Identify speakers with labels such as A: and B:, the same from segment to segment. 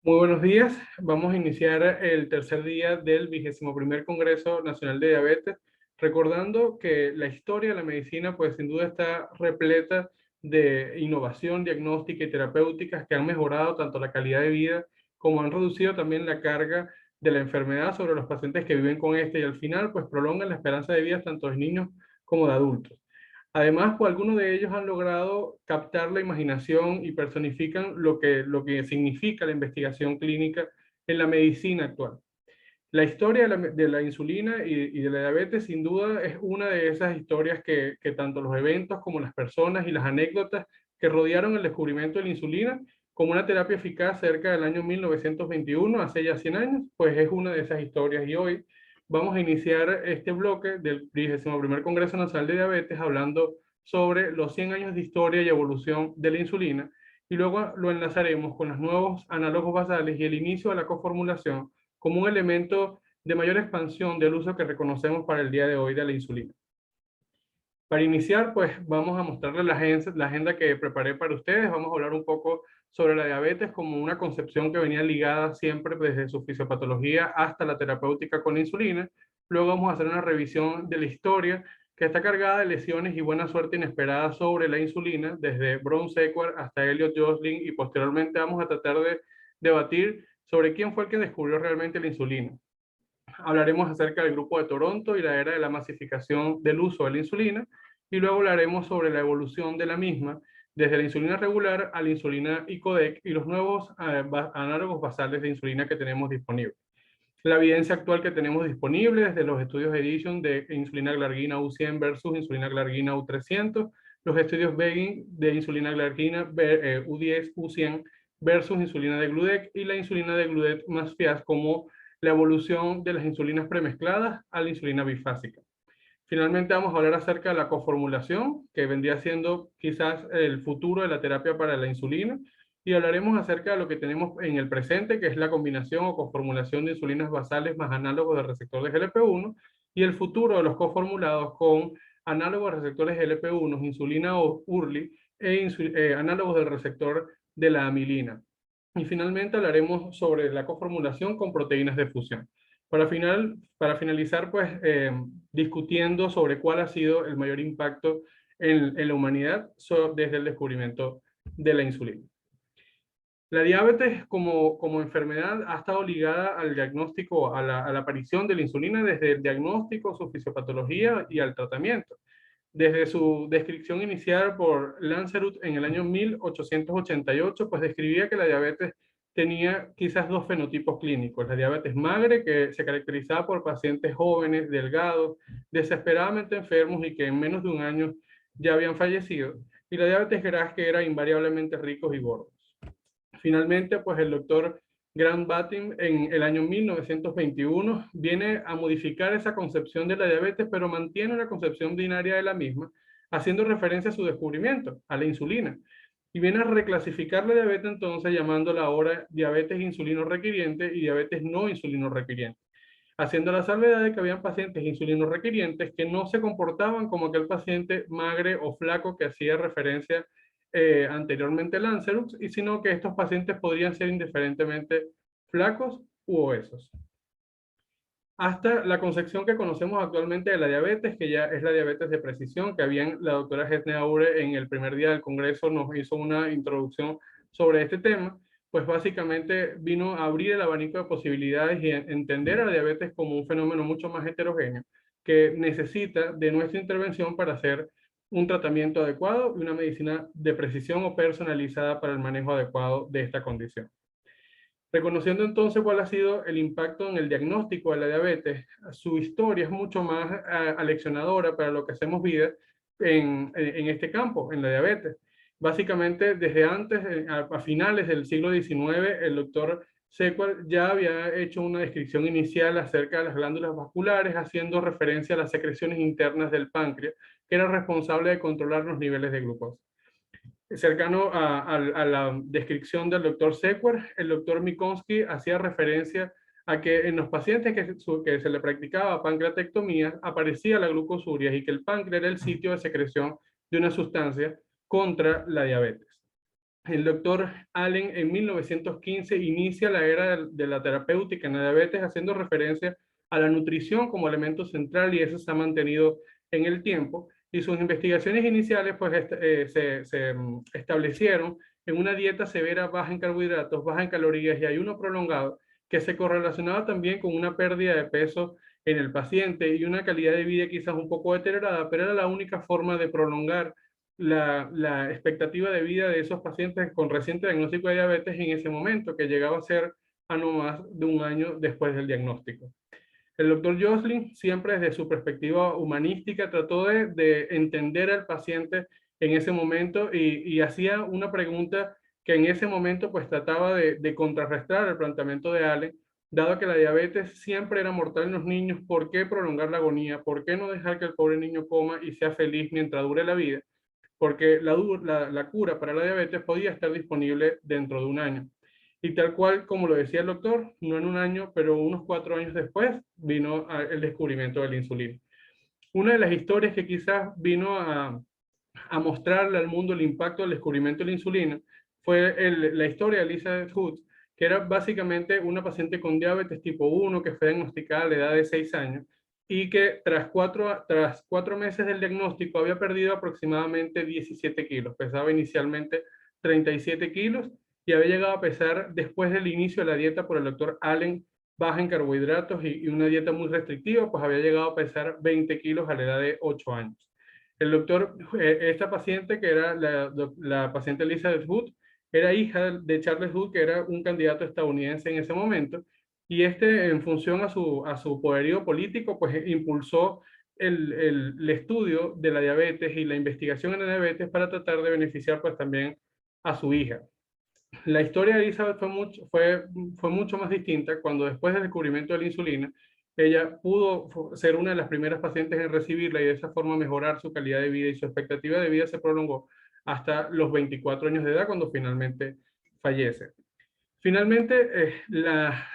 A: Muy buenos días. Vamos a iniciar el tercer día del 21º Congreso Nacional de Diabetes, recordando que la historia de la medicina, pues sin duda está repleta de innovación diagnóstica y terapéuticas que han mejorado tanto la calidad de vida como han reducido también la carga de la enfermedad sobre los pacientes que viven con este y al final, pues prolongan la esperanza de vida tanto de niños como de adultos. Además, pues algunos de ellos han logrado captar la imaginación y personifican lo que significa la investigación clínica en la medicina actual. La historia de la insulina y de la diabetes sin duda es una de esas historias que tanto los eventos como las personas y las anécdotas que rodearon el descubrimiento de la insulina como una terapia eficaz cerca del año 1921, hace ya 100 años, pues es una de esas historias. Y hoy vamos a iniciar este bloque del 21º Congreso Nacional de Diabetes hablando sobre los 100 años de historia y evolución de la insulina y luego lo enlazaremos con los nuevos análogos basales y el inicio de la coformulación como un elemento de mayor expansión del uso que reconocemos para el día de hoy de la insulina. Para iniciar, pues vamos a mostrarles la agenda que preparé para ustedes. Vamos a hablar un poco sobre la diabetes como una concepción que venía ligada siempre desde su fisiopatología hasta la terapéutica con la insulina. Luego vamos a hacer una revisión de la historia que está cargada de lesiones y buena suerte inesperada sobre la insulina, desde Brown Sequard hasta Elliot Joslin, y posteriormente vamos a tratar de debatir sobre quién fue el que descubrió realmente la insulina. Hablaremos acerca del Grupo de Toronto y la era de la masificación del uso de la insulina, y luego hablaremos sobre la evolución de la misma, desde la insulina regular a la insulina ICODEC y los nuevos análogos basales de insulina que tenemos disponibles. La evidencia actual que tenemos disponible desde los estudios Edition de insulina glargina U100 versus insulina glargina U300, los estudios Begin de insulina glargina U10, U100 versus insulina de Gludec y la insulina de Gludec más FIAS como la evolución de las insulinas premezcladas a la insulina bifásica. Finalmente vamos a hablar acerca de la coformulación, que vendría siendo quizás el futuro de la terapia para la insulina, y hablaremos acerca de lo que tenemos en el presente, que es la combinación o coformulación de insulinas basales más análogos de receptor de GLP-1, y el futuro de los coformulados con análogos de receptores GLP-1, insulina o URLI, análogos del receptor de la amilina. Y finalmente hablaremos sobre la coformulación con proteínas de fusión. Para finalizar, pues discutiendo sobre cuál ha sido el mayor impacto en la humanidad desde el descubrimiento de la insulina. La diabetes como enfermedad ha estado ligada al diagnóstico, a la aparición de la insulina desde el diagnóstico, su fisiopatología y al tratamiento. Desde su descripción inicial por Lanzerud en el año 1888, pues describía que la diabetes tenía quizás dos fenotipos clínicos. La diabetes magre, que se caracterizaba por pacientes jóvenes, delgados, desesperadamente enfermos y que en menos de un año ya habían fallecido. Y la diabetes gras, que era invariablemente ricos y gordos. Finalmente, pues el doctor Grant Batten en el año 1921 viene a modificar esa concepción de la diabetes, pero mantiene la concepción binaria de la misma, haciendo referencia a su descubrimiento, a la insulina. Y viene a reclasificar la diabetes entonces llamándola ahora diabetes insulino requiriente y diabetes no insulino requiriente, haciendo la salvedad de que habían pacientes insulino requirientes que no se comportaban como aquel paciente magre o flaco que hacía referencia anteriormente Lancerux, y sino que estos pacientes podrían ser indiferentemente flacos u obesos. Hasta la concepción que conocemos actualmente de la diabetes, que ya es la diabetes de precisión, que bien la doctora Gesne Aure en el primer día del Congreso nos hizo una introducción sobre este tema, pues básicamente vino a abrir el abanico de posibilidades y entender a la diabetes como un fenómeno mucho más heterogéneo, que necesita de nuestra intervención para hacer un tratamiento adecuado y una medicina de precisión o personalizada para el manejo adecuado de esta condición. Reconociendo entonces cuál ha sido el impacto en el diagnóstico de la diabetes, su historia es mucho más aleccionadora para lo que hacemos vida en este campo, en la diabetes. Básicamente, desde antes, a finales del siglo XIX, el doctor Sequard ya había hecho una descripción inicial acerca de las glándulas vasculares, haciendo referencia a las secreciones internas del páncreas, que era responsable de controlar los niveles de glucosa. Cercano a la descripción del doctor Sequard, el doctor Mikonsky hacía referencia a que en los pacientes que se le practicaba pancreatectomía aparecía la glucosuria y que el páncreas era el sitio de secreción de una sustancia contra la diabetes. el doctor Allen en 1915 inicia la era de la terapéutica en la diabetes, haciendo referencia a la nutrición como elemento central, y eso se ha mantenido en el tiempo. Y sus investigaciones iniciales pues, establecieron en una dieta severa, baja en carbohidratos, baja en calorías y ayuno prolongado, que se correlacionaba también con una pérdida de peso en el paciente y una calidad de vida quizás un poco deteriorada, pero era la única forma de prolongar la expectativa de vida de esos pacientes con reciente diagnóstico de diabetes en ese momento, que llegaba a ser a no más de un año después del diagnóstico. El doctor Joslin, siempre desde su perspectiva humanística, trató de entender al paciente en ese momento y hacía una pregunta que en ese momento pues trataba de contrarrestar el planteamiento de Allen, dado que la diabetes siempre era mortal en los niños. ¿Por qué prolongar la agonía? ¿Por qué no dejar que el pobre niño coma y sea feliz mientras dure la vida? Porque la cura para la diabetes podía estar disponible dentro de un año. Y tal cual como lo decía el doctor, no en un año, pero unos 4 años después vino el descubrimiento de la insulina. Una de las historias que quizás vino a mostrarle al mundo el impacto del descubrimiento de la insulina fue la historia de Elizabeth Hood, que era básicamente una paciente con diabetes tipo 1 que fue diagnosticada a la edad de 6 años y que tras 4 meses del diagnóstico había perdido aproximadamente 17 kilos. Pesaba inicialmente 37 kilos y había llegado a pesar, después del inicio de la dieta por el doctor Allen, baja en carbohidratos y una dieta muy restrictiva, pues había llegado a pesar 20 kilos a la edad de 8 años. El doctor, esta paciente, que era la paciente Elizabeth Hood, era hija de Charles Hood, que era un candidato estadounidense en ese momento, y en función a su poderío político, pues impulsó el estudio de la diabetes y la investigación en la diabetes para tratar de beneficiar pues también a su hija. La historia de Elizabeth fue mucho más distinta cuando, después del descubrimiento de la insulina, ella pudo ser una de las primeras pacientes en recibirla y de esa forma mejorar su calidad de vida, y su expectativa de vida se prolongó hasta los 24 años de edad, cuando finalmente fallece. Finalmente, la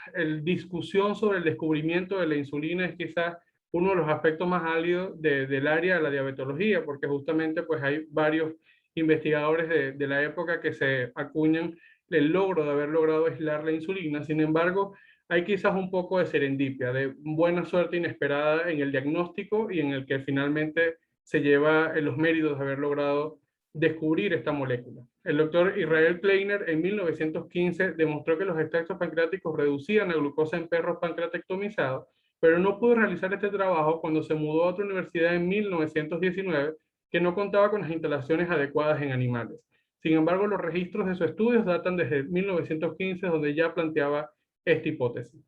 A: discusión sobre el descubrimiento de la insulina es quizás uno de los aspectos más álidos del área de la diabetología, porque justamente pues hay varios investigadores de la época que se acuñan el logro de haber logrado aislar la insulina. Sin embargo, hay quizás un poco de serendipia, de buena suerte inesperada en el diagnóstico, y en el que finalmente se lleva los méritos de haber logrado descubrir esta molécula. El doctor Israel Kleiner en 1915 demostró que los extractos pancreáticos reducían la glucosa en perros pancreatectomizados, pero no pudo realizar este trabajo cuando se mudó a otra universidad en 1919, que no contaba con las instalaciones adecuadas en animales. Sin embargo, los registros de sus estudios datan desde 1915, donde ya planteaba esta hipótesis.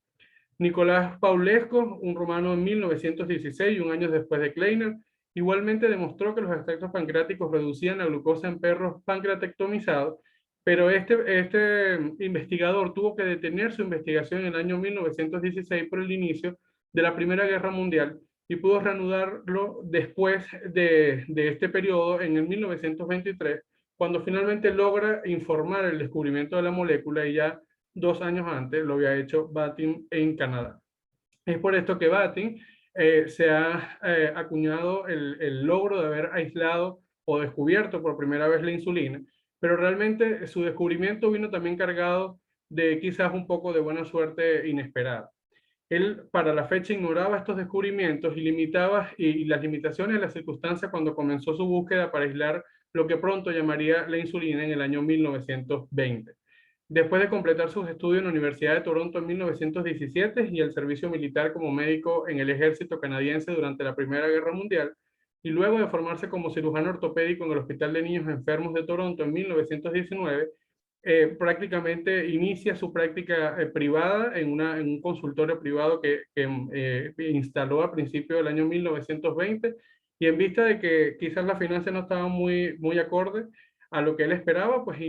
A: Nicolás Paulesco, un rumano en 1916, un año después de Kleiner, igualmente demostró que los extractos pancreáticos reducían la glucosa en perros pancreatectomizados, pero este investigador tuvo que detener su investigación en el año 1916 por el inicio de la Primera Guerra Mundial, y pudo reanudarlo después de este periodo en el 1923, cuando finalmente logra informar el descubrimiento de la molécula, y ya 2 años antes lo había hecho Batin en Canadá. Es por esto que Batin se ha acuñado el logro de haber aislado o descubierto por primera vez la insulina, pero realmente su descubrimiento vino también cargado de quizás un poco de buena suerte inesperada. Él para la fecha ignoraba estos descubrimientos y limitaba y las limitaciones de las circunstancias cuando comenzó su búsqueda para aislar lo que pronto llamaría la insulina en el año 1920. Después de completar sus estudios en la Universidad de Toronto en 1917 y el servicio militar como médico en el ejército canadiense durante la Primera Guerra Mundial, y luego de formarse como cirujano ortopédico en el Hospital de Niños Enfermos de Toronto en 1919, prácticamente inicia su práctica privada en un consultorio privado que instaló a principios del año 1920, y en vista de que quizás las finanzas no estaban muy acorde a lo que él esperaba, pues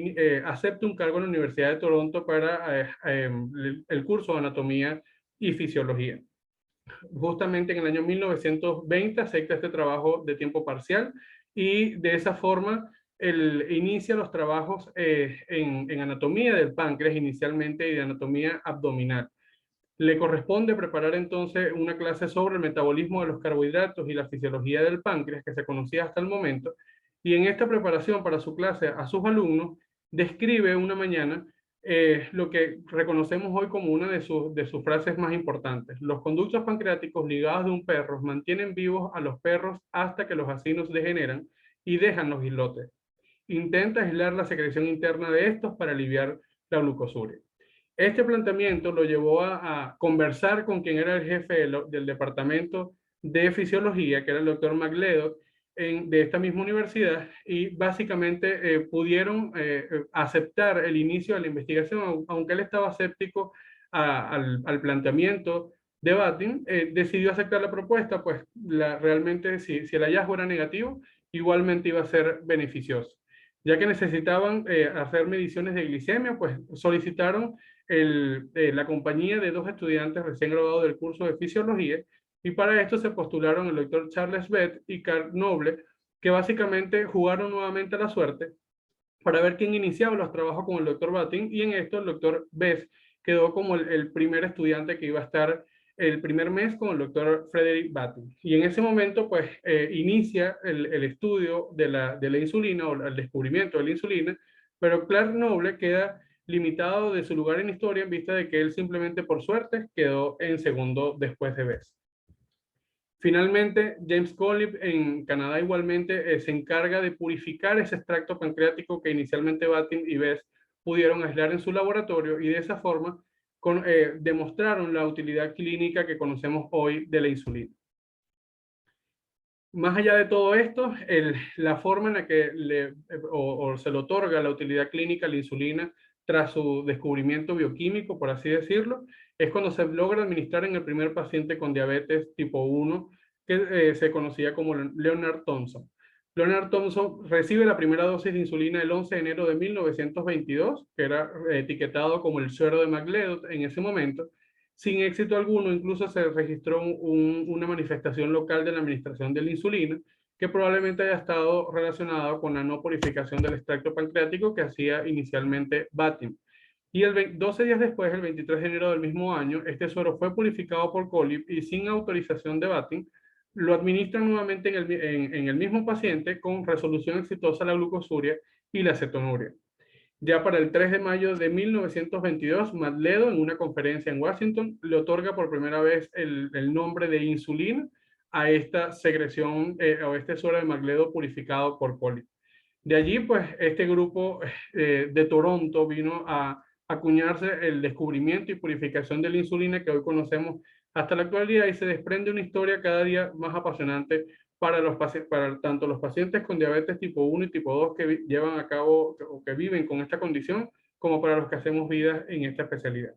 A: acepta un cargo en la Universidad de Toronto para el curso de anatomía y fisiología. Justamente en el año 1920 acepta este trabajo de tiempo parcial, y de esa forma él inicia los trabajos en anatomía del páncreas inicialmente y de anatomía abdominal. Le corresponde preparar entonces una clase sobre el metabolismo de los carbohidratos y la fisiología del páncreas, que se conocía hasta el momento, y en esta preparación para su clase a sus alumnos, describe una mañana lo que reconocemos hoy como una de sus frases más importantes. Los conductos pancreáticos ligados de un perro mantienen vivos a los perros hasta que los acinos degeneran y dejan los islotes. Intenta aislar la secreción interna de estos para aliviar la glucosuria. Este planteamiento lo llevó a conversar con quien era el jefe del departamento de fisiología, que era el doctor McLeod, de esta misma universidad, y básicamente pudieron aceptar el inicio de la investigación, aunque él estaba escéptico al planteamiento de Batin, decidió aceptar la propuesta, pues realmente si el hallazgo era negativo, igualmente iba a ser beneficioso. Ya que necesitaban hacer mediciones de glicemia, pues solicitaron la compañía de dos estudiantes recién graduados del curso de fisiología, y para esto se postularon el doctor Charles Beth y Carl Noble, que básicamente jugaron nuevamente a la suerte para ver quién iniciaba los trabajos con el doctor Batin, y en esto el doctor Beth quedó como el primer estudiante que iba a estar el primer mes con el doctor Frederick Batin. Y en ese momento, pues, inicia el estudio de la insulina o el descubrimiento de la insulina, pero Clark Noble queda limitado de su lugar en la historia en vista de que él simplemente por suerte quedó en segundo después de Bess. Finalmente, James Collip en Canadá igualmente se encarga de purificar ese extracto pancreático que inicialmente Batin y Bess pudieron aislar en su laboratorio, y de esa forma demostraron la utilidad clínica que conocemos hoy de la insulina. Más allá de todo esto, la forma en la que se le otorga la utilidad clínica a la insulina tras su descubrimiento bioquímico, por así decirlo, es cuando se logra administrar en el primer paciente con diabetes tipo 1, que se conocía como Leonard Thompson. Leonard Thompson recibe la primera dosis de insulina el 11 de enero de 1922, que era etiquetado como el suero de McLeod en ese momento. Sin éxito alguno, incluso se registró una manifestación local de la administración de la insulina, que probablemente haya estado relacionada con la no purificación del extracto pancreático que hacía inicialmente Batin. Y 12 días después, el 23 de enero del mismo año, este suero fue purificado por Collip y sin autorización de Batin, lo administran nuevamente en el mismo paciente con resolución exitosa la glucosuria y la cetonuria. Ya para el 3 de mayo de 1922, Madledo, en una conferencia en Washington, le otorga por primera vez el nombre de insulina a esta secreción o este suero de Madledo purificado por Collip. De allí, pues, este grupo de Toronto vino a acuñarse el descubrimiento y purificación de la insulina que hoy conocemos hasta la actualidad, y se desprende una historia cada día más apasionante para tanto los pacientes con diabetes tipo 1 y tipo 2 que llevan a cabo o que viven con esta condición, como para los que hacemos vida en esta especialidad.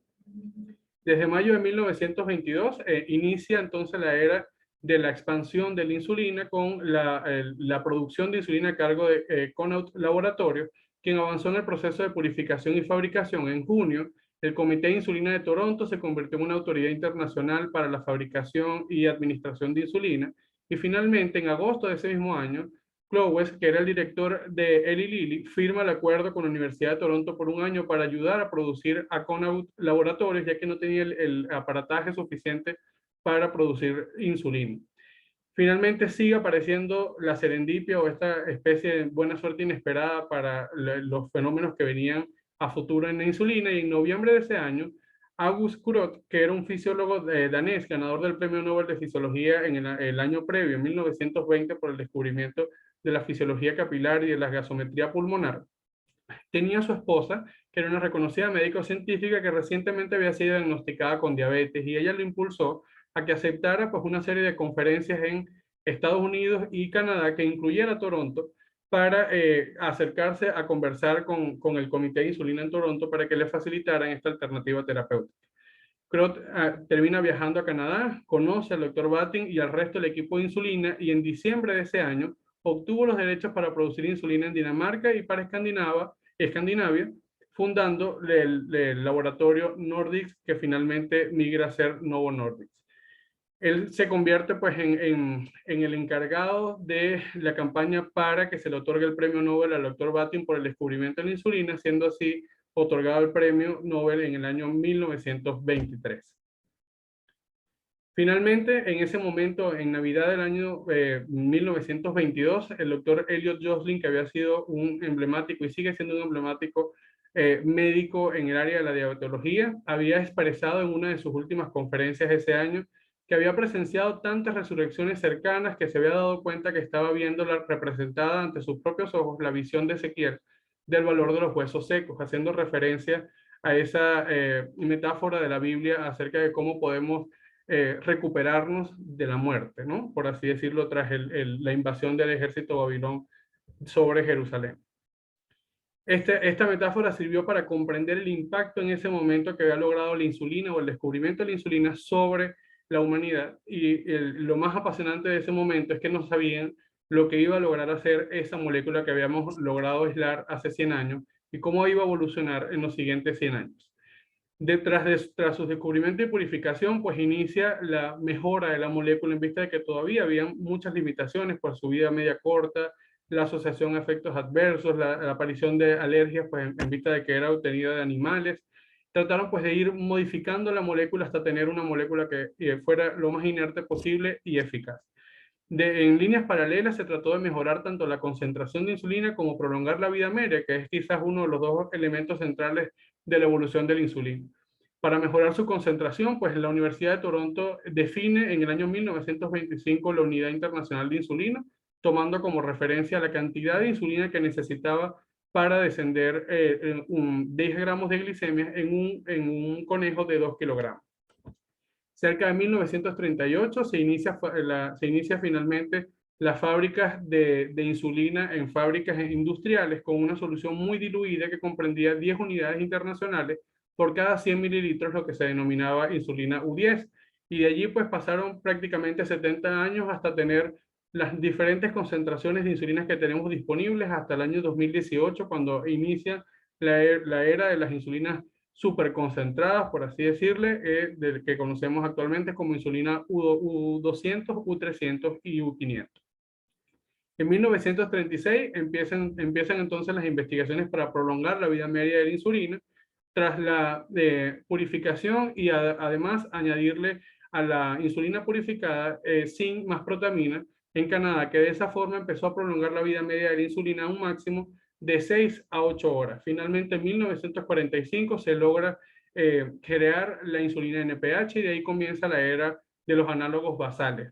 A: Desde mayo de 1922 inicia entonces la era de la expansión de la insulina con la producción de insulina a cargo de Connaught Laboratorio, quien avanzó en el proceso de purificación y fabricación. En junio, el Comité de Insulina de Toronto se convirtió en una autoridad internacional para la fabricación y administración de insulina, y finalmente, en agosto de ese mismo año, Clowes, que era el director de Eli Lilly, firma el acuerdo con la Universidad de Toronto por un año para ayudar a producir a Connaught Laboratorios, ya que no tenía el aparataje suficiente para producir insulina. Finalmente sigue apareciendo la serendipia o esta especie de buena suerte inesperada para los fenómenos que venían a futuro en la insulina, y en noviembre de ese año, August Kurot, que era un fisiólogo danés, ganador del Premio Nobel de Fisiología en el año previo, en 1920, por el descubrimiento de la fisiología capilar y de la gasometría pulmonar, tenía a su esposa, que era una reconocida médico científica que recientemente había sido diagnosticada con diabetes, y ella lo impulsó a que aceptara pues una serie de conferencias en Estados Unidos y Canadá, que incluyera Toronto, para acercarse a conversar con el Comité de Insulina en Toronto para que le facilitaran esta alternativa terapéutica. Crot termina viajando a Canadá, conoce al doctor Batin y al resto del equipo de insulina, y en diciembre de ese año obtuvo los derechos para producir insulina en Dinamarca y para Escandinavia, fundando el laboratorio Nordics, que finalmente migra a ser Novo Nordisk. Él se convierte pues en el encargado de la campaña para que se le otorgue el premio Nobel al doctor Batin por el descubrimiento de la insulina, siendo así otorgado el premio Nobel en el año 1923. Finalmente, en ese momento, en Navidad del año 1922, el doctor Elliot Joslin, que había sido un emblemático y sigue siendo un emblemático médico en el área de la diabetología, había expresado en una de sus últimas conferencias ese año que había presenciado tantas resurrecciones cercanas que se había dado cuenta que estaba viendo representada ante sus propios ojos la visión de Ezequiel del valor de los huesos secos, haciendo referencia a esa metáfora de la Biblia acerca de cómo podemos recuperarnos de la muerte, ¿no? Por así decirlo, tras la invasión del ejército babilón sobre Jerusalén. Esta metáfora sirvió para comprender el impacto en ese momento que había logrado la insulina o el descubrimiento de la insulina sobre la humanidad. Y lo más apasionante de ese momento es que no sabían lo que iba a lograr hacer esa molécula que habíamos logrado aislar hace 100 años y cómo iba a evolucionar en los siguientes 100 años. Tras su descubrimiento y purificación, pues inicia la mejora de la molécula en vista de que todavía había muchas limitaciones por su vida media corta, la asociación a efectos adversos, la aparición de alergias, pues en vista de que era obtenida de animales. Trataron pues de ir modificando la molécula hasta tener una molécula que fuera lo más inerte posible y eficaz. En líneas paralelas se trató de mejorar tanto la concentración de insulina como prolongar la vida media, que es quizás uno de los dos elementos centrales de la evolución de la insulina. Para mejorar su concentración, pues la Universidad de Toronto define en el año 1925 la Unidad Internacional de Insulina, tomando como referencia la cantidad de insulina que necesitaba para descender 10 gramos de glicemia en un conejo de 2 kilogramos. Cerca de 1938 se inicia finalmente las fábricas de insulina en fábricas industriales con una solución muy diluida que comprendía 10 unidades internacionales por cada 100 mililitros, lo que se denominaba insulina U10. Y de allí pues pasaron prácticamente 70 años hasta tener las diferentes concentraciones de insulinas que tenemos disponibles hasta el año 2018, cuando inicia la era de las insulinas súper concentradas, por así decirle, del que conocemos actualmente como insulina U200, U300 y U500. En 1936 empiezan entonces las investigaciones para prolongar la vida media de la insulina, tras la purificación y además añadirle a la insulina purificada sin más protamina en Canadá, que de esa forma empezó a prolongar la vida media de la insulina a un máximo de 6 a 8 horas. Finalmente, en 1945 se logra crear la insulina NPH y de ahí comienza la era de los análogos basales.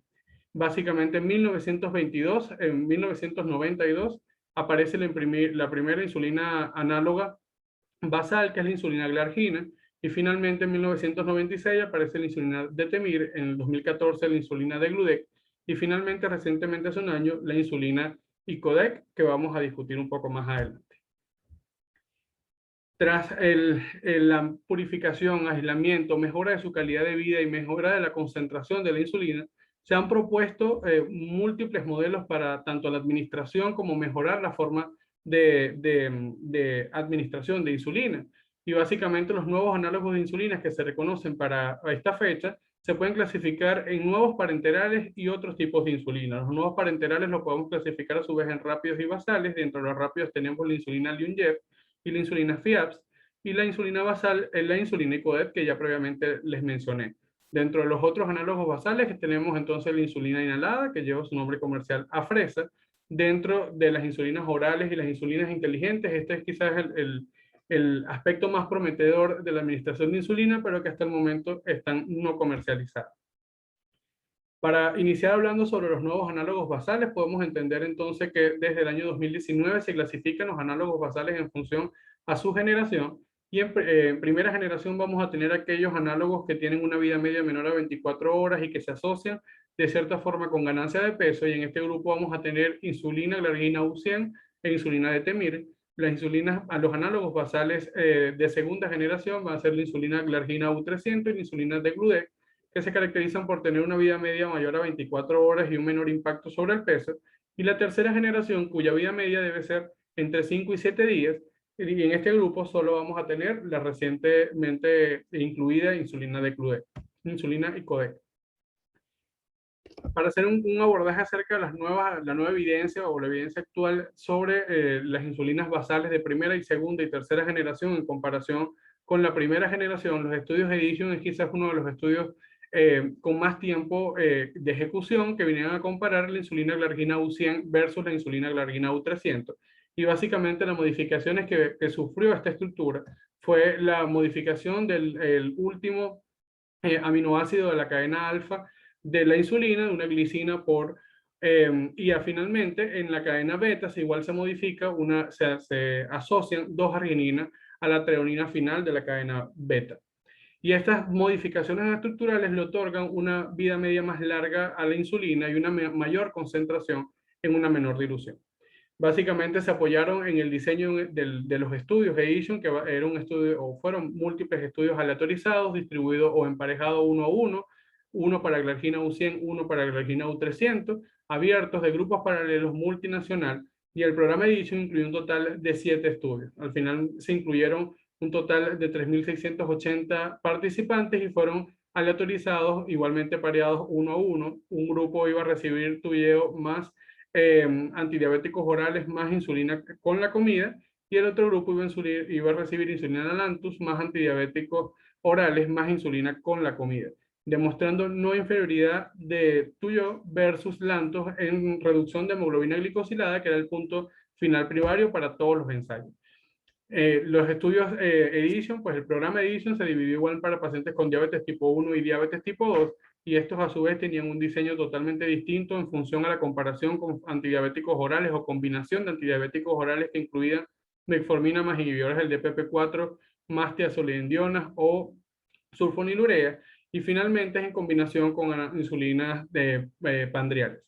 A: Básicamente en 1992 aparece la primera insulina análoga basal, que es la insulina glargina, y finalmente en 1996 aparece la insulina de Temir, en el 2014 la insulina de Gludec, y finalmente recientemente hace un año la insulina Icodec, que vamos a discutir un poco más adelante. Tras la purificación, aislamiento, mejora de su calidad de vida y mejora de la concentración de la insulina, se han propuesto múltiples modelos para tanto la administración como mejorar la forma de administración de insulina. Y básicamente los nuevos análogos de insulina que se reconocen para esta fecha se pueden clasificar en nuevos parenterales y otros tipos de insulina. Los nuevos parenterales los podemos clasificar a su vez en rápidos y basales. Dentro de los rápidos tenemos la insulina Lyumjev y la insulina FIAPS, y la insulina basal es la insulina Icodec, que ya previamente les mencioné. Dentro de los otros análogos basales tenemos entonces la insulina inhalada, que lleva su nombre comercial Afrezza. Dentro de las insulinas orales y las insulinas inteligentes, este es quizás el aspecto más prometedor de la administración de insulina, pero que hasta el momento están no comercializados. Para iniciar hablando sobre los nuevos análogos basales, podemos entender entonces que desde el año 2019 se clasifican los análogos basales en función a su generación, y en primera generación vamos a tener aquellos análogos que tienen una vida media menor a 24 horas y que se asocian de cierta forma con ganancia de peso, y en este grupo vamos a tener insulina glargina U100 e insulina de Temir. Las insulinas, a los análogos basales de segunda generación van a ser la insulina glargina U300 y la insulina de Gludec, que se caracterizan por tener una vida media mayor a 24 horas y un menor impacto sobre el peso, y la tercera generación, cuya vida media debe ser entre 5 y 7 días, y en este grupo solo vamos a tener la recientemente incluida insulina de Gludec, insulina Icodec. Para hacer un abordaje acerca de la nueva evidencia o la evidencia actual sobre las insulinas basales de primera y segunda y tercera generación en comparación con la primera generación, los estudios Edition es quizás uno de los estudios con más tiempo de ejecución, que vinieron a comparar la insulina glargina U100 versus la insulina glargina U300. Y básicamente las modificaciones que sufrió esta estructura fue la modificación del último aminoácido de la cadena alfa de la insulina, de una glicina finalmente en la cadena beta igual se modifica, se asocian dos argininas a la treonina final de la cadena beta. Y estas modificaciones estructurales le otorgan una vida media más larga a la insulina y una mayor concentración en una menor dilución. Básicamente se apoyaron en el diseño de los estudios de Edition, que era un estudio, o fueron múltiples estudios aleatorizados, distribuidos o emparejados uno a uno, uno para glargina U100, uno para glargina U300, abiertos de grupos paralelos multinacional, y el programa Edition incluyó un total de 7 estudios. Al final se incluyeron un total de 3.680 participantes y fueron aleatorizados, igualmente pareados uno a uno. Un grupo iba a recibir Toujeo más antidiabéticos orales más insulina con la comida, y el otro grupo iba a recibir insulina Lantus más antidiabéticos orales más insulina con la comida, demostrando no inferioridad de Toujeo versus Lantus en reducción de hemoglobina glicosilada, que era el punto final primario para todos los ensayos. Los estudios Edition, pues el programa Edition se dividió igual para pacientes con diabetes tipo 1 y diabetes tipo 2, y estos a su vez tenían un diseño totalmente distinto en función a la comparación con antidiabéticos orales o combinación de antidiabéticos orales que incluían metformina más inhibidores del DPP4 más tiazolidindionas o sulfonilurea, y finalmente es en combinación con insulinas pandriales.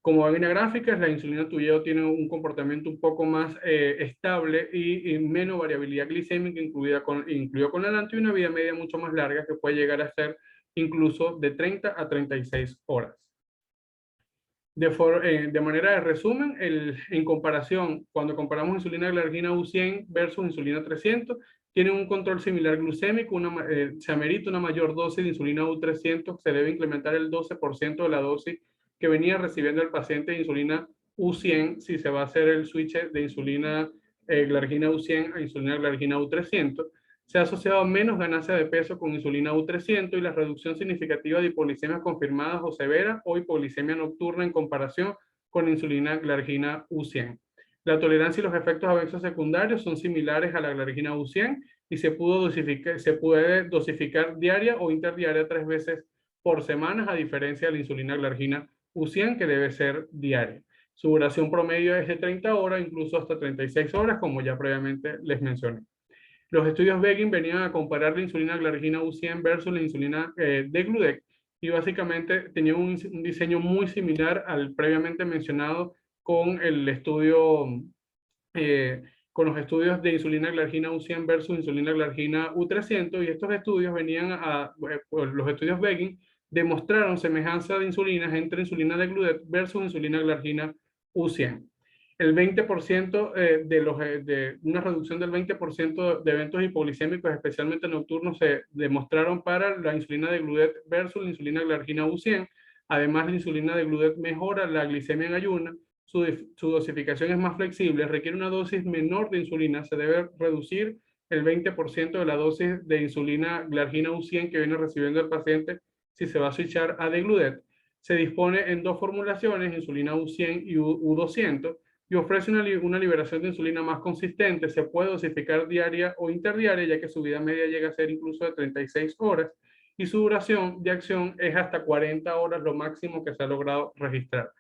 A: Como ven en la gráfica, la insulina Toujeo tiene un comportamiento un poco más estable y menos variabilidad glicémica, incluido con el anti, y una vida media mucho más larga que puede llegar a ser incluso de 30 a 36 horas. De manera de resumen, en comparación, cuando comparamos insulina glargina U100 versus insulina 300, tienen un control similar glucémico, se amerita una mayor dosis de insulina U300, se debe implementar el 12% de la dosis que venía recibiendo el paciente de insulina U100 si se va a hacer el switch de insulina glargina U100 a insulina glargina U300. Se ha asociado menos ganancia de peso con insulina U300 y la reducción significativa de hipoglicemias confirmadas o severas o hipoglicemia nocturna en comparación con insulina glargina U100. La tolerancia y los efectos adversos secundarios son similares a la glargina U100 y se puede dosificar diaria o interdiaria 3 veces por semana, a diferencia de la insulina glargina U100, que debe ser diaria. Su duración promedio es de 30 horas, incluso hasta 36 horas, como ya previamente les mencioné. Los estudios Begin venían a comparar la insulina glargina U100 versus la insulina degludec, y básicamente tenían un diseño muy similar al previamente mencionado con el estudio, con los estudios de insulina glargina U100 versus insulina glargina U300, y estos estudios los estudios Begin demostraron semejanza de insulinas entre insulina degludec versus insulina glargina U100. El 20% de una reducción del 20% de eventos hipoglicémicos, especialmente nocturnos, se demostraron para la insulina degludec versus la insulina glargina U100. Además, la insulina degludec mejora la glicemia en ayuno, su dosificación es más flexible, requiere una dosis menor de insulina, se debe reducir el 20% de la dosis de insulina glargina U100 que viene recibiendo el paciente si se va a switchar a degludec. Se dispone en dos formulaciones, insulina U100 y U200, y ofrece una liberación de insulina más consistente. Se puede dosificar diaria o interdiaria, ya que su vida media llega a ser incluso de 36 horas, y su duración de acción es hasta 40 horas, lo máximo que se ha logrado registrar.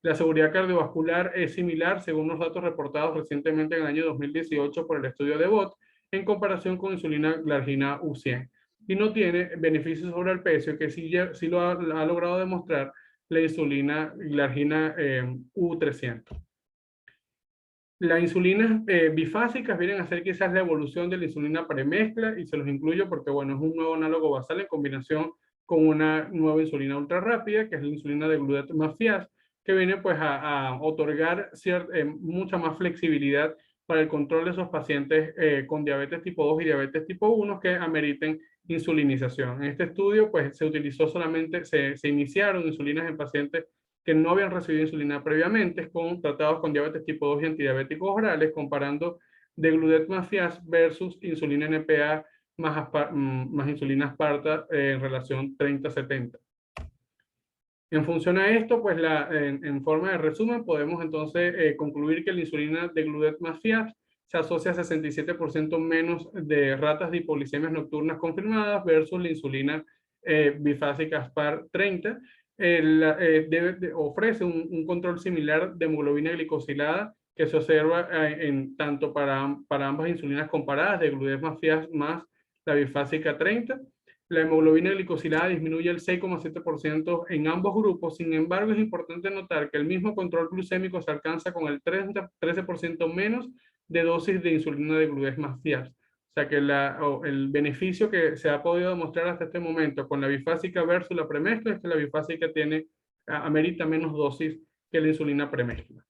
A: La seguridad cardiovascular es similar, según los datos reportados recientemente en el año 2018 por el estudio de BOT, en comparación con insulina glargina U100. Y no tiene beneficios sobre el peso, que sí lo ha logrado demostrar la insulina glargina U300. Las insulinas bifásicas vienen a ser quizás la evolución de la insulina premezcla, y se los incluyo porque, bueno, es un nuevo análogo basal en combinación con una nueva insulina ultra rápida, que es la insulina degludec más Fias, que viene pues a otorgar mucha más flexibilidad para el control de esos pacientes con diabetes tipo 2 y diabetes tipo 1 que ameriten insulinización. En este estudio pues se iniciaron insulinas en pacientes que no habían recibido insulina previamente, tratados con diabetes tipo 2 y antidiabéticos orales, comparando degludec más Fias versus insulina NPA más insulina Sparta en relación 30-70. En función a esto, pues en forma de resumen, podemos entonces concluir que la insulina de Gludet más Fiasp se asocia a 67% menos de ratas de hipoglicemias nocturnas confirmadas versus la insulina bifásica Spar 30. Ofrece un control similar de hemoglobina glicosilada que se observa tanto para ambas insulinas comparadas de Gludet más Fiasp más la bifásica 30. La hemoglobina glicosilada disminuye el 6,7% en ambos grupos. Sin embargo, es importante notar que el mismo control glucémico se alcanza con el 13% menos de dosis de insulina de Gludet más Fiasp. O sea que el beneficio que se ha podido demostrar hasta este momento con la bifásica versus la premezcla es que la bifásica amerita menos dosis que la insulina premezcla.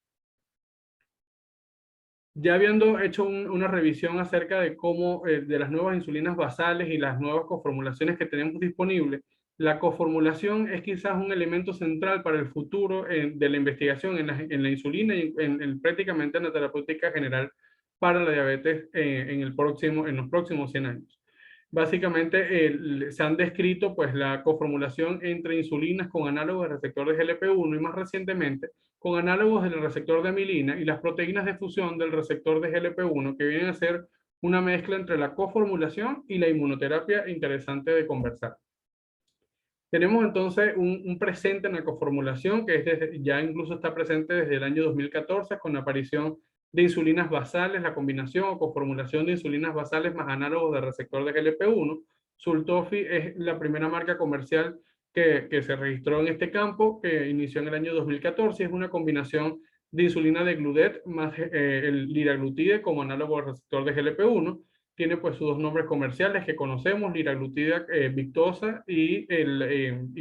A: Ya habiendo hecho una revisión acerca de cómo, de las nuevas insulinas basales y las nuevas coformulaciones que tenemos disponibles, la coformulación es quizás un elemento central para el futuro de la investigación en la insulina y prácticamente en la terapéutica general para la diabetes en los próximos 100 años. Básicamente se han descrito pues, la coformulación entre insulinas con análogos de receptor de GLP-1 y más recientemente con análogos del receptor de amilina y las proteínas de fusión del receptor de GLP-1 que vienen a ser una mezcla entre la coformulación y la inmunoterapia interesante de conversar. Tenemos entonces un presente en la coformulación que ya incluso está presente desde el año 2014 con la aparición de insulinas basales, la combinación o coformulación de insulinas basales más análogos de receptor de GLP-1. Sultofi es la primera marca comercial que se registró en este campo, que inició en el año 2014. Es una combinación de insulina de Gludet más el liraglutide como análogo del receptor de GLP-1. Tiene pues sus dos nombres comerciales que conocemos, liraglutida Victoza y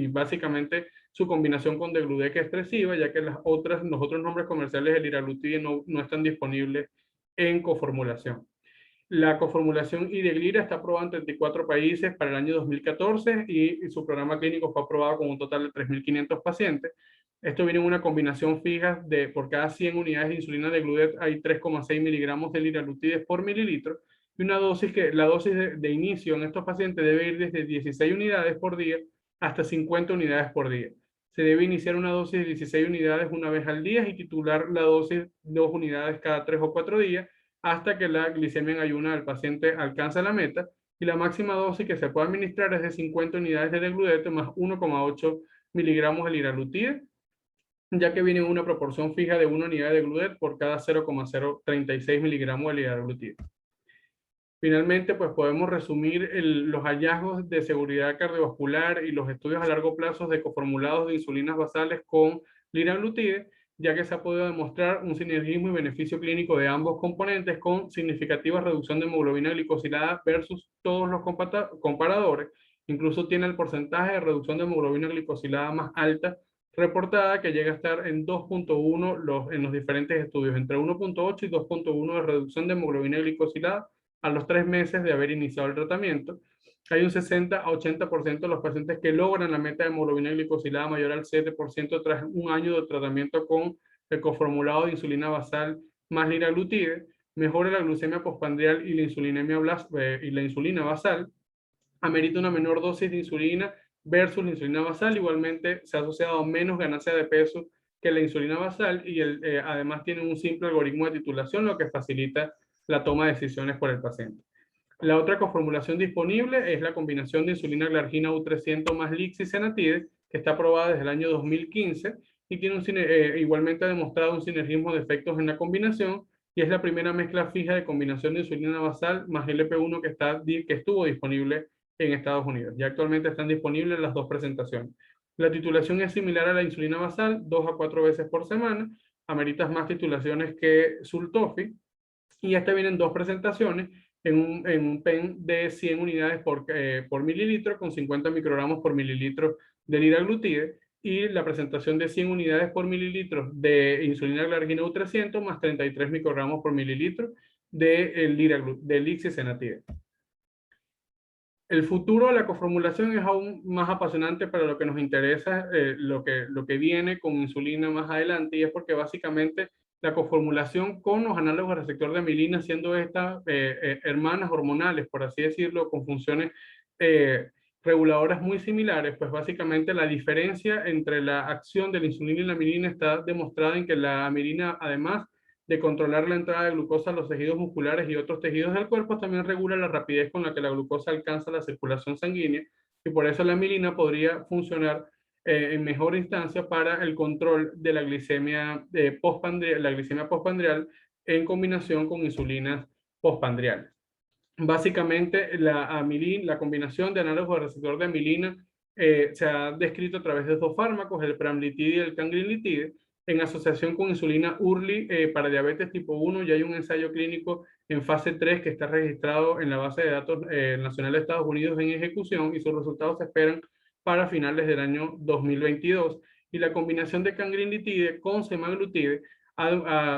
A: básicamente su combinación con Degludec es expresiva, ya que los otros nombres comerciales de liraglutide no están disponibles en coformulación. La coformulación Ideglira está aprobada en 34 países para el año 2014 y su programa clínico fue aprobado con un total de 3.500 pacientes. Esto viene en una combinación fija de por cada 100 unidades de insulina de Gludet hay 3,6 miligramos de liraglutide por mililitro y la dosis de inicio en estos pacientes debe ir desde 16 unidades por día hasta 50 unidades por día. Se debe iniciar una dosis de 16 unidades una vez al día y titular la dosis 2 unidades cada 3 o 4 días hasta que la glicemia en ayuna del paciente alcanza la meta y la máxima dosis que se puede administrar es de 50 unidades de Degludec más 1,8 miligramos de liraglutide, ya que viene en una proporción fija de 1 unidad de Gludet por cada 0,036 miligramos de liraglutide. Finalmente, pues podemos resumir los hallazgos de seguridad cardiovascular y los estudios a largo plazo de coformulados de insulinas basales con liraglutide, ya que se ha podido demostrar un sinergismo y beneficio clínico de ambos componentes con significativa reducción de hemoglobina glicosilada versus todos los comparadores. Incluso tiene el porcentaje de reducción de hemoglobina glicosilada más alta reportada, que llega a estar en 2,1 en los diferentes estudios, entre 1,8 y 2,1 de reducción de hemoglobina glicosilada a los 3 meses de haber iniciado el tratamiento. Hay un 60 a 80% de los pacientes que logran la meta de hemoglobina glicosilada mayor al 7% tras un año de tratamiento con el coformulado de insulina basal más liraglutide, mejora la glucemia postprandial y la insulina basal, amerita una menor dosis de insulina versus la insulina basal. Igualmente se ha asociado a menos ganancia de peso que la insulina basal y además tiene un simple algoritmo de titulación, lo que facilita la toma de decisiones por el paciente. La otra coformulación disponible es la combinación de insulina glargina U300 más lixisenatide, que está aprobada desde el año 2015 y igualmente ha demostrado un sinergismo de efectos en la combinación y es la primera mezcla fija de combinación de insulina basal más GLP-1 que estuvo disponible en Estados Unidos. Ya actualmente están disponibles las dos presentaciones. La titulación es similar a la insulina basal, 2 a 4 veces por semana, ameritas más titulaciones que Sultofi, y esta viene en dos presentaciones, en un pen de 100 unidades por mililitro con 50 microgramos por mililitro de liraglutide y la presentación de 100 unidades por mililitro de insulina glargina U300 más 33 microgramos por mililitro de lixisenatide. El futuro de la coformulación es aún más apasionante para lo que nos interesa, lo que viene con insulina más adelante, y es porque básicamente la coformulación con los análogos de receptor de amilina, siendo estas hermanas hormonales, por así decirlo, con funciones reguladoras muy similares, pues básicamente la diferencia entre la acción de la insulina y la amilina está demostrada en que la amilina, además de controlar la entrada de glucosa a los tejidos musculares y otros tejidos del cuerpo, también regula la rapidez con la que la glucosa alcanza la circulación sanguínea, y por eso la amilina podría funcionar en mejor instancia para el control de la glicemia postpandrial en combinación con insulinas postpandriales. Básicamente, la combinación de análogos de receptor de amilina se ha descrito a través de dos fármacos, el pramlitide y el cangrilitide, en asociación con insulina URLI para diabetes tipo 1. Ya hay un ensayo clínico en fase 3 que está registrado en la base de datos nacional de Estados Unidos en ejecución, y sus resultados se esperan para finales del año 2022. Y la combinación de cangrilitide con semaglutide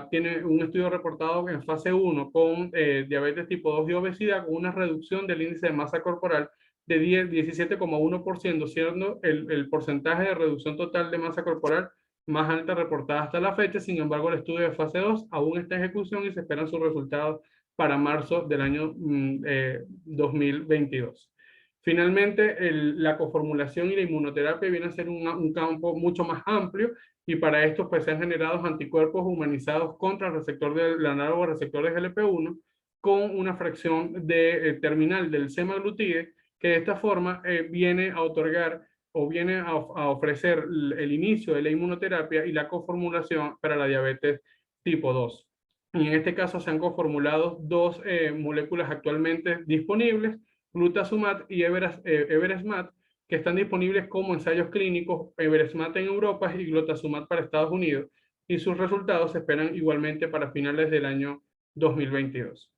A: tiene un estudio reportado en fase 1 con diabetes tipo 2 y obesidad, con una reducción del índice de masa corporal de 17,1%, siendo el porcentaje de reducción total de masa corporal más alta reportada hasta la fecha. Sin embargo, el estudio de fase 2 aún está en ejecución y se esperan sus resultados para marzo del año 2022. Finalmente, la coformulación y la inmunoterapia viene a ser un campo mucho más amplio, y para esto pues se han generado anticuerpos humanizados contra el receptor del análogo receptor de GLP-1 con una fracción terminal del semaglutide, que de esta forma viene a otorgar o viene a ofrecer el inicio de la inmunoterapia y la coformulación para la diabetes tipo 2. Y en este caso se han coformulado dos moléculas actualmente disponibles, glutazumab y everesmat, que están disponibles como ensayos clínicos, everesmat en Europa y glutazumab para Estados Unidos, y sus resultados se esperan igualmente para finales del año 2022.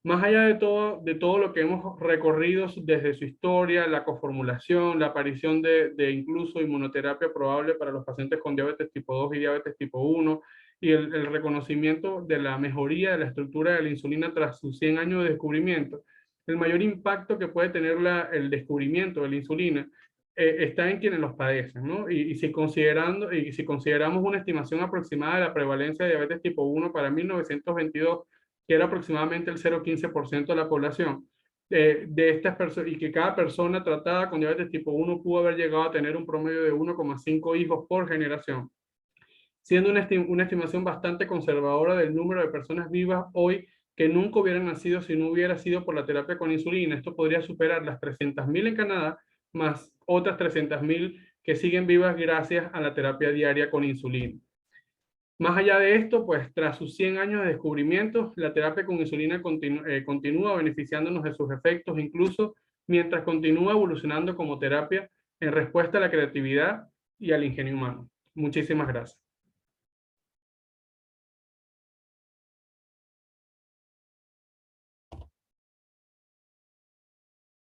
A: Más allá de todo lo que hemos recorrido desde su historia, la coformulación, la aparición de incluso inmunoterapia probable para los pacientes con diabetes tipo 2 y diabetes tipo 1, y el reconocimiento de la mejoría de la estructura de la insulina tras sus 100 años de descubrimiento, el mayor impacto que puede tener el descubrimiento de la insulina está en quienes los padecen, ¿no? Y si consideramos una estimación aproximada de la prevalencia de diabetes tipo 1 para 1922, que era aproximadamente el 0,15% de la población, de estas personas, y que cada persona tratada con diabetes tipo 1 pudo haber llegado a tener un promedio de 1,5 hijos por generación, siendo una estimación bastante conservadora del número de personas vivas hoy que nunca hubieran nacido si no hubiera sido por la terapia con insulina. Esto podría superar las 300.000 en Canadá, más otras 300.000 que siguen vivas gracias a la terapia diaria con insulina. Más allá de esto, pues tras sus 100 años de descubrimiento, la terapia con insulina continúa beneficiándonos de sus efectos, incluso mientras continúa evolucionando como terapia en respuesta a la creatividad y al ingenio humano. Muchísimas gracias.